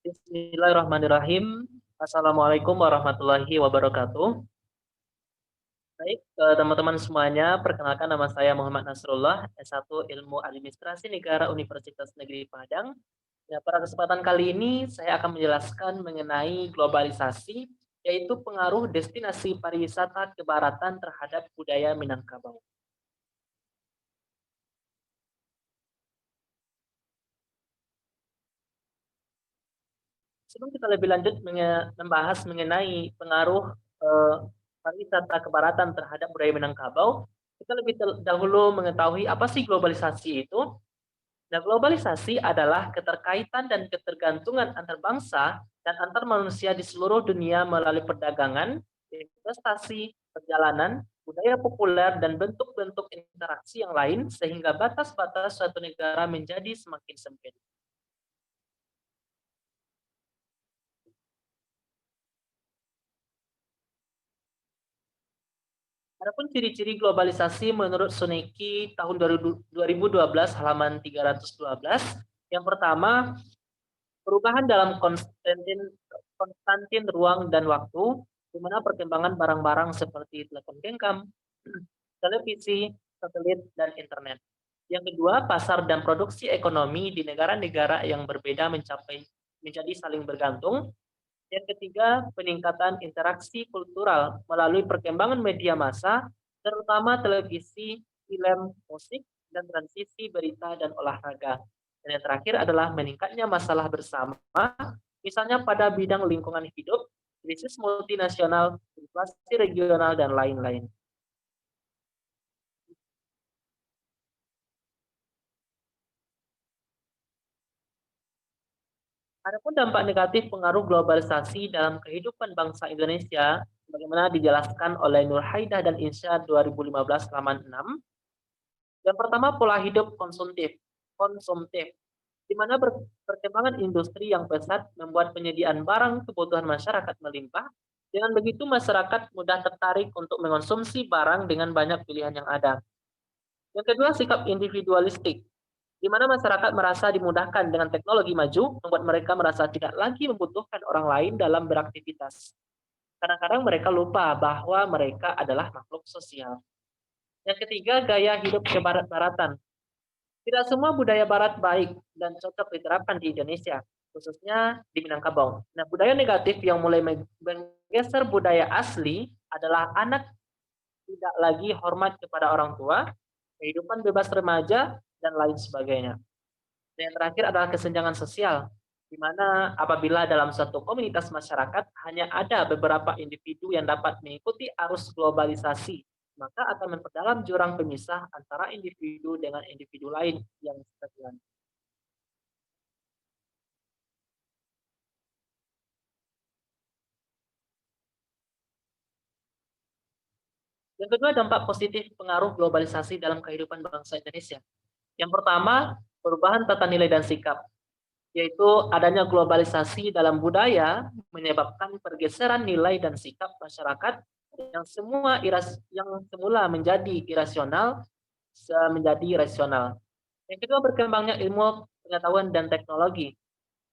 Bismillahirrahmanirrahim. Assalamualaikum warahmatullahi wabarakatuh. Baik, teman-teman semuanya, perkenalkan nama saya Muhammad Nasrullah, S1 Ilmu Administrasi Negara Universitas Negeri Padang. Ya, pada kesempatan kali ini saya akan menjelaskan mengenai globalisasi, yaitu pengaruh destinasi pariwisata ke baratan terhadap budaya Minangkabau. Sebelum kita lebih lanjut membahas mengenai pengaruh eh, pariwisata kebaratan terhadap budaya Minangkabau, kita lebih dahulu mengetahui apa sih globalisasi itu. Nah, globalisasi adalah keterkaitan dan ketergantungan antar bangsa dan antar manusia di seluruh dunia melalui perdagangan, investasi, perjalanan, budaya populer, dan bentuk-bentuk interaksi yang lain sehingga batas-batas suatu negara menjadi semakin sempit. Adapun ciri-ciri globalisasi menurut Suneki tahun 2012 halaman 312, yang pertama, perubahan dalam Konstantin ruang dan waktu, di mana perkembangan barang-barang seperti telepon genggam, televisi, satelit, dan internet. Yang kedua, pasar dan produksi ekonomi di negara-negara yang berbeda menjadi saling bergantung. Yang ketiga, peningkatan interaksi kultural melalui perkembangan media massa, terutama televisi, film, musik, dan transisi berita dan olahraga. Dan yang terakhir adalah meningkatnya masalah bersama, misalnya pada bidang lingkungan hidup, krisis multinasional, inflasi regional, dan lain-lain. Adapun dampak negatif pengaruh globalisasi dalam kehidupan bangsa Indonesia, bagaimana dijelaskan oleh Nur Haidah dan Insya 2015 halaman 6. Yang pertama, pola hidup konsumtif, di mana perkembangan industri yang pesat membuat penyediaan barang kebutuhan masyarakat melimpah. Dengan begitu, masyarakat mudah tertarik untuk mengonsumsi barang dengan banyak pilihan yang ada. Yang kedua, sikap individualistik, di mana masyarakat merasa dimudahkan dengan teknologi maju, membuat mereka merasa tidak lagi membutuhkan orang lain dalam beraktivitas. Kadang-kadang mereka lupa bahwa mereka adalah makhluk sosial. Yang ketiga, gaya hidup kebarat-baratan. Tidak semua budaya barat baik dan cocok diterapkan di Indonesia, khususnya di Minangkabau. Nah, budaya negatif yang mulai menggeser budaya asli adalah anak tidak lagi hormat kepada orang tua, kehidupan bebas remaja, dan lain sebagainya. Dan yang terakhir adalah kesenjangan sosial, di mana apabila dalam suatu komunitas masyarakat hanya ada beberapa individu yang dapat mengikuti arus globalisasi, maka akan memperdalam jurang pemisah antara individu dengan individu lain yang sejalan. Yang kedua, dampak positif pengaruh globalisasi dalam kehidupan bangsa Indonesia. Yang pertama, perubahan tata nilai dan sikap, yaitu adanya globalisasi dalam budaya menyebabkan pergeseran nilai dan sikap masyarakat yang semula menjadi irasional menjadi rasional. Yang kedua, berkembangnya ilmu pengetahuan dan teknologi.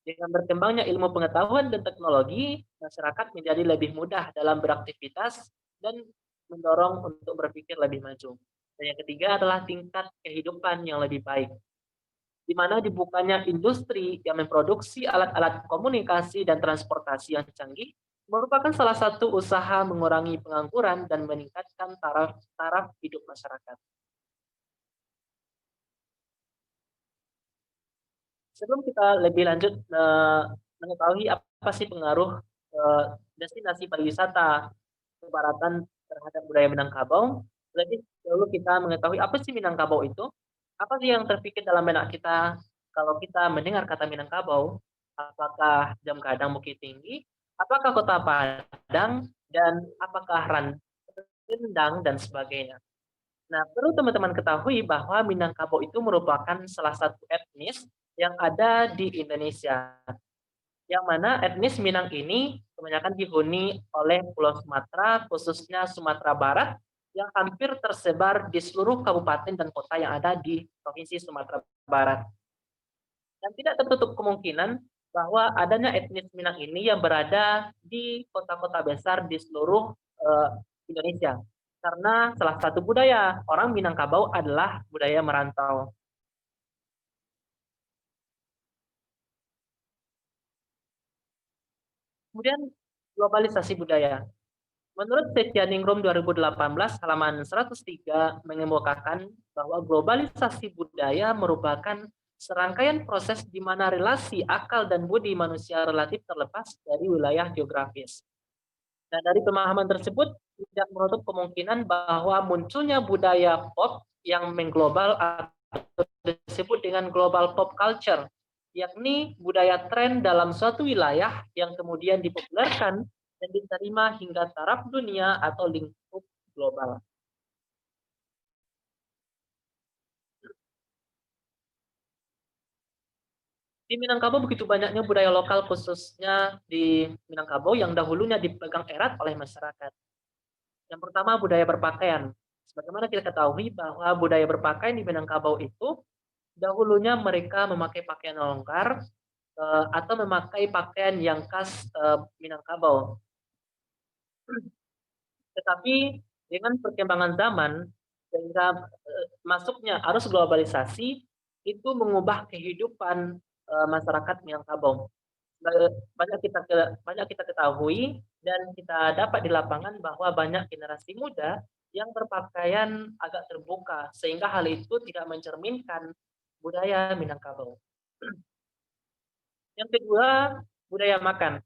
Dengan berkembangnya ilmu pengetahuan dan teknologi, masyarakat menjadi lebih mudah dalam beraktivitas dan mendorong untuk berpikir lebih maju. Dan yang ketiga adalah tingkat kehidupan yang lebih baik, di mana dibukanya industri yang memproduksi alat-alat komunikasi dan transportasi yang canggih merupakan salah satu usaha mengurangi pengangguran dan meningkatkan taraf hidup masyarakat. Sebelum kita lebih lanjut mengetahui apa sih pengaruh destinasi pariwisata ke baratan terhadap budaya Minangkabau, lebih dahulu kita mengetahui apa sih Minangkabau itu, apa sih yang terpikir dalam benak kita kalau kita mendengar kata Minangkabau, apakah Jam Gadang Bukit Tinggi, apakah Kota Padang, dan apakah Rendang dan sebagainya. Nah, perlu teman-teman ketahui bahwa Minangkabau itu merupakan salah satu etnis yang ada di Indonesia. Yang mana etnis Minang ini kebanyakan dihuni oleh Pulau Sumatera, khususnya Sumatera Barat, yang hampir tersebar di seluruh kabupaten dan kota yang ada di Provinsi Sumatera Barat. Dan tidak tertutup kemungkinan bahwa adanya etnis Minang ini yang berada di kota-kota besar di seluruh Indonesia. Karena salah satu budaya orang Minangkabau adalah budaya merantau. Kemudian globalisasi budaya. Menurut Setyaningrum 2018 halaman 103 mengemukakan bahwa globalisasi budaya merupakan serangkaian proses di mana relasi akal dan budi manusia relatif terlepas dari wilayah geografis. Nah, dari pemahaman tersebut tidak menutup kemungkinan bahwa munculnya budaya pop yang mengglobal atau disebut dengan global pop culture, yakni budaya tren dalam suatu wilayah yang kemudian dipopulerkan dan diterima hingga taraf dunia atau lingkup global. Di Minangkabau begitu banyaknya budaya lokal khususnya di Minangkabau yang dahulunya dipegang erat oleh masyarakat. Yang pertama budaya berpakaian. Sebagaimana kita ketahui bahwa budaya berpakaian di Minangkabau itu dahulunya mereka memakai pakaian longgar atau memakai pakaian yang khas Minangkabau. Tetapi dengan perkembangan zaman sehingga masuknya arus globalisasi itu mengubah kehidupan masyarakat Minangkabau. Banyak kita ketahui dan kita dapat di lapangan bahwa banyak generasi muda yang berpakaian agak terbuka sehingga hal itu tidak mencerminkan budaya Minangkabau. Yang kedua, budaya makan.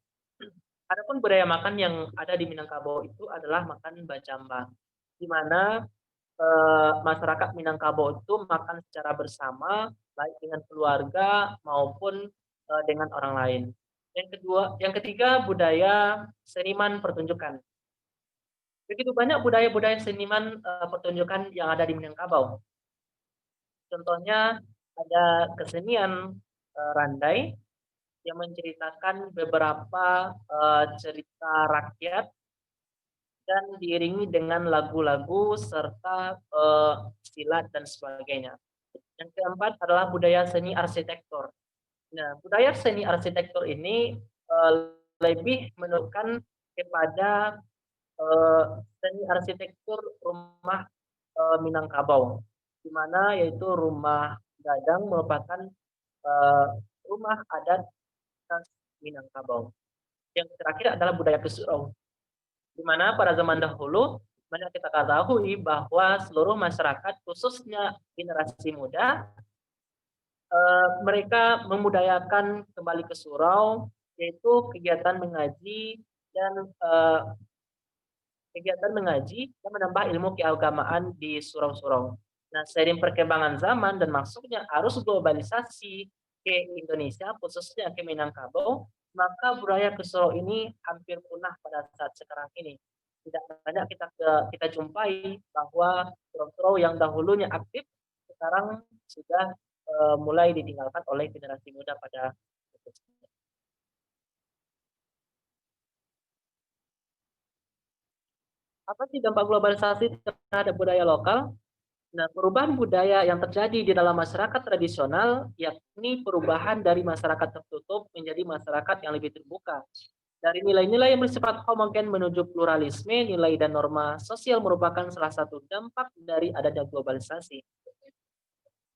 Adapun budaya makan yang ada di Minangkabau itu adalah makan bacamba, di mana masyarakat Minangkabau itu makan secara bersama, baik dengan keluarga maupun dengan orang lain. Yang ketiga budaya seniman pertunjukan. Begitu banyak budaya-budaya seniman pertunjukan yang ada di Minangkabau. Contohnya ada kesenian randai yang menceritakan beberapa cerita rakyat dan diiringi dengan lagu-lagu serta silat dan sebagainya. Yang keempat adalah budaya seni arsitektur. Nah, budaya seni arsitektur ini lebih menunjukkan kepada seni arsitektur rumah Minangkabau, di mana yaitu rumah Gadang merupakan eh, rumah adat khas Minangkabau. Yang terakhir adalah budaya Kesurau, di mana pada zaman dahulu banyak kita ketahui bahwa seluruh masyarakat, khususnya generasi muda, mereka memudayakan kembali ke surau, yaitu kegiatan mengaji dan menambah ilmu keagamaan di surau-surau. Nah, seiring perkembangan zaman dan masuknya arus globalisasi ke Indonesia, khususnya ke Minangkabau, maka budaya ke surau ini hampir punah pada saat sekarang ini. Tidak banyak kita jumpai bahwa surau-surau yang dahulunya aktif sekarang sudah mulai ditinggalkan oleh generasi muda pada apa sih dampak globalisasi terhadap budaya lokal? Nah, perubahan budaya yang terjadi di dalam masyarakat tradisional, yakni perubahan dari masyarakat tertutup menjadi masyarakat yang lebih terbuka. Dari nilai-nilai yang bersifat homogen menuju pluralisme, nilai dan norma sosial merupakan salah satu dampak dari adanya globalisasi.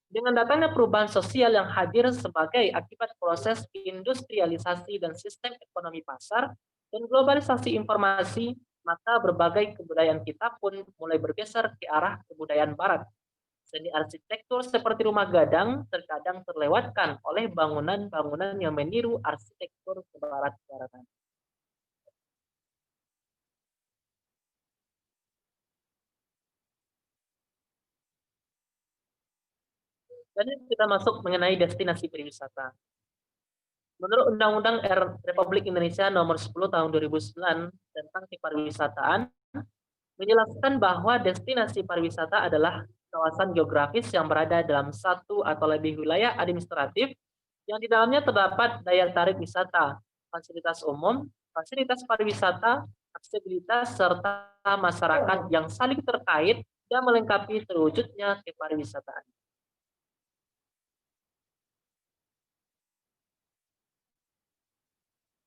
Dengan datangnya perubahan sosial yang hadir sebagai akibat proses industrialisasi dan sistem ekonomi pasar dan globalisasi informasi, maka berbagai kebudayaan kita pun mulai bergeser ke arah kebudayaan barat. Seni arsitektur seperti rumah gadang terkadang terlewatkan oleh bangunan-bangunan yang meniru arsitektur kebarat-baratan. Dan kita masuk mengenai destinasi pariwisata. Menurut Undang-Undang Republik Indonesia Nomor 10 Tahun 2009 tentang kepariwisataan, menjelaskan bahwa destinasi pariwisata adalah kawasan geografis yang berada dalam satu atau lebih wilayah administratif yang di dalamnya terdapat daya tarik wisata, fasilitas umum, fasilitas pariwisata, aksesibilitas, serta masyarakat yang saling terkait dan melengkapi terwujudnya kepariwisataan.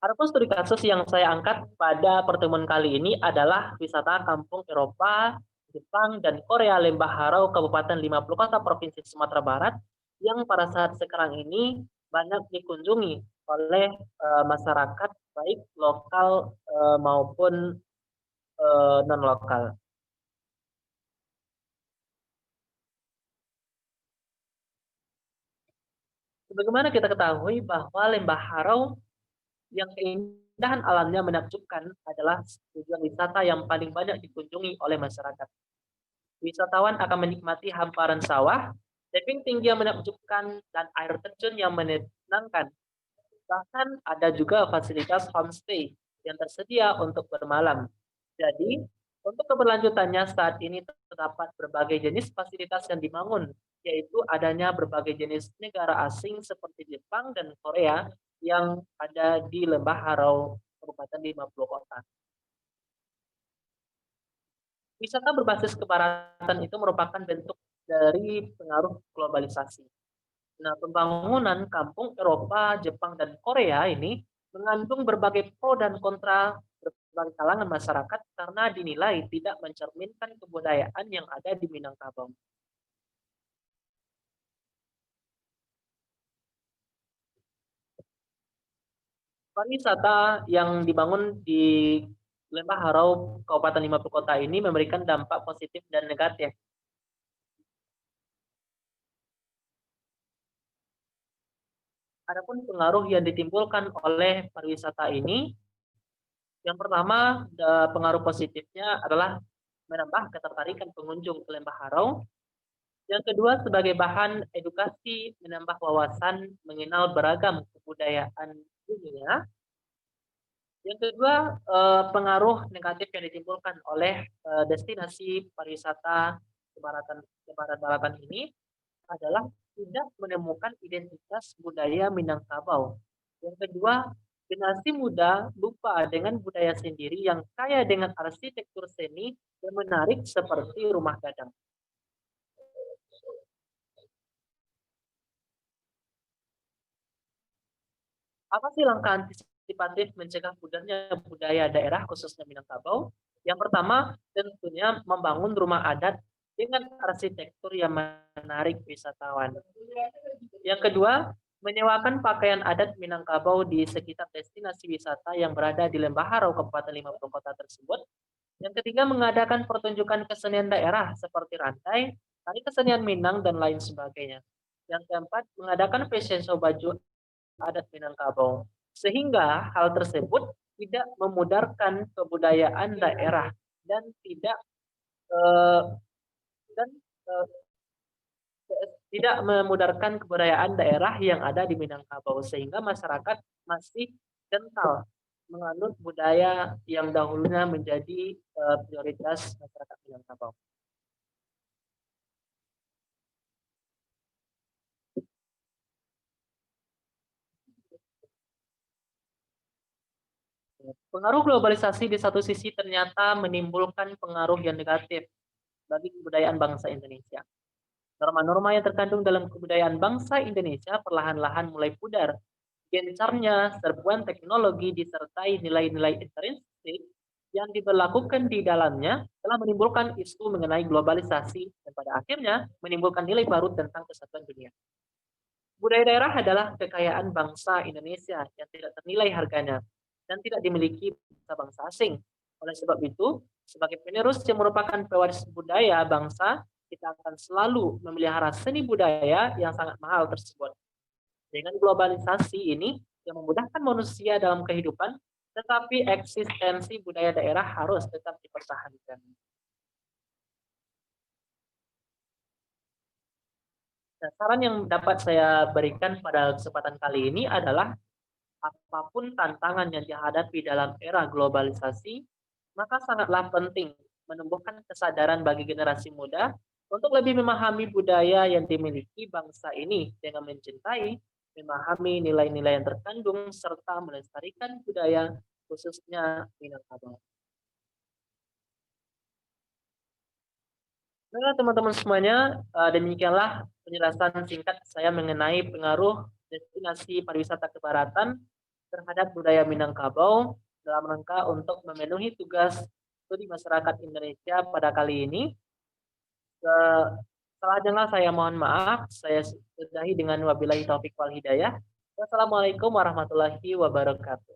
Adapun studi kasus yang saya angkat pada pertemuan kali ini adalah wisata kampung Eropa, Jepang, dan Korea Lembah Harau, Kabupaten 50 Kota, Provinsi Sumatera Barat, yang pada saat sekarang ini banyak dikunjungi oleh masyarakat baik lokal maupun non-lokal. Sebagaimana kita ketahui bahwa Lembah Harau yang keindahan alamnya menakjubkan adalah tujuan wisata yang paling banyak dikunjungi oleh masyarakat. Wisatawan akan menikmati hamparan sawah, tebing tinggi yang menakjubkan, dan air terjun yang menenangkan. Bahkan ada juga fasilitas homestay yang tersedia untuk bermalam. Jadi, untuk keberlanjutannya saat ini terdapat berbagai jenis fasilitas yang dibangun, yaitu adanya berbagai jenis negara asing seperti Jepang dan Korea yang ada di Lembah Harau, Kabupaten 50 Kota. Wisata berbasis kebaratan itu merupakan bentuk dari pengaruh globalisasi. Nah, pembangunan kampung Eropa, Jepang, dan Korea ini mengandung berbagai pro dan kontra berbagai kalangan masyarakat karena dinilai tidak mencerminkan kebudayaan yang ada di Minangkabau. Pariwisata yang dibangun di Lembah Harau, Kabupaten 50 Kota ini memberikan dampak positif dan negatif. Adapun pengaruh yang ditimbulkan oleh pariwisata ini, yang pertama, pengaruh positifnya adalah menambah ketertarikan pengunjung ke Lembah Harau. Yang kedua, sebagai bahan edukasi, menambah wawasan mengenal beragam kebudayaan dunia. Yang kedua, pengaruh negatif yang ditimbulkan oleh destinasi pariwisata ke barat-baratan ini adalah tidak menemukan identitas budaya Minangkabau. Yang kedua, generasi muda lupa dengan budaya sendiri yang kaya dengan arsitektur seni yang menarik seperti rumah gadang. Apa sih langkah antisipatif mencegah pudarnya budaya daerah khususnya Minangkabau? Yang pertama, tentunya membangun rumah adat dengan arsitektur yang menarik wisatawan. Yang kedua, menyewakan pakaian adat Minangkabau di sekitar destinasi wisata yang berada di Lembah Harau, Kabupaten 50 Kota tersebut. Yang ketiga, mengadakan pertunjukan kesenian daerah seperti rantai, tari kesenian Minang, dan lain sebagainya. Yang keempat, mengadakan fashion show baju adat Minangkabau. Sehingga hal tersebut tidak memudarkan kebudayaan daerah dan tidak eh, dan eh, tidak memudarkan kebudayaan daerah yang ada di Minangkabau sehingga masyarakat masih kental menganut budaya yang dahulunya menjadi prioritas masyarakat Minangkabau. Pengaruh globalisasi di satu sisi ternyata menimbulkan pengaruh yang negatif bagi kebudayaan bangsa Indonesia. Norma-norma yang terkandung dalam kebudayaan bangsa Indonesia perlahan-lahan mulai pudar. Gencarnya serbuan teknologi disertai nilai-nilai intrinsik yang diberlakukan di dalamnya telah menimbulkan isu mengenai globalisasi dan pada akhirnya menimbulkan nilai baru tentang kesatuan dunia. Budaya daerah adalah kekayaan bangsa Indonesia yang tidak ternilai harganya dan tidak dimiliki bangsa-bangsa asing. Oleh sebab itu, sebagai penerus yang merupakan pewaris budaya bangsa, kita akan selalu memelihara seni budaya yang sangat mahal tersebut. Dengan globalisasi ini yang memudahkan manusia dalam kehidupan, tetapi eksistensi budaya daerah harus tetap dipertahankan. Nah, saran yang dapat saya berikan pada kesempatan kali ini adalah apapun tantangan yang dihadapi dalam era globalisasi, maka sangatlah penting menumbuhkan kesadaran bagi generasi muda untuk lebih memahami budaya yang dimiliki bangsa ini dengan mencintai, memahami nilai-nilai yang terkandung, serta melestarikan budaya khususnya Minangkabau. Nah, teman-teman semuanya, demikianlah penjelasan singkat saya mengenai pengaruh destinasi pariwisata ke baratan terhadap budaya Minangkabau dalam rangka untuk memenuhi tugas studi masyarakat Indonesia pada kali ini. Selanjutnya saya mohon maaf, saya sudahi dengan wabillahi taufik wal hidayah. Wassalamualaikum warahmatullahi wabarakatuh.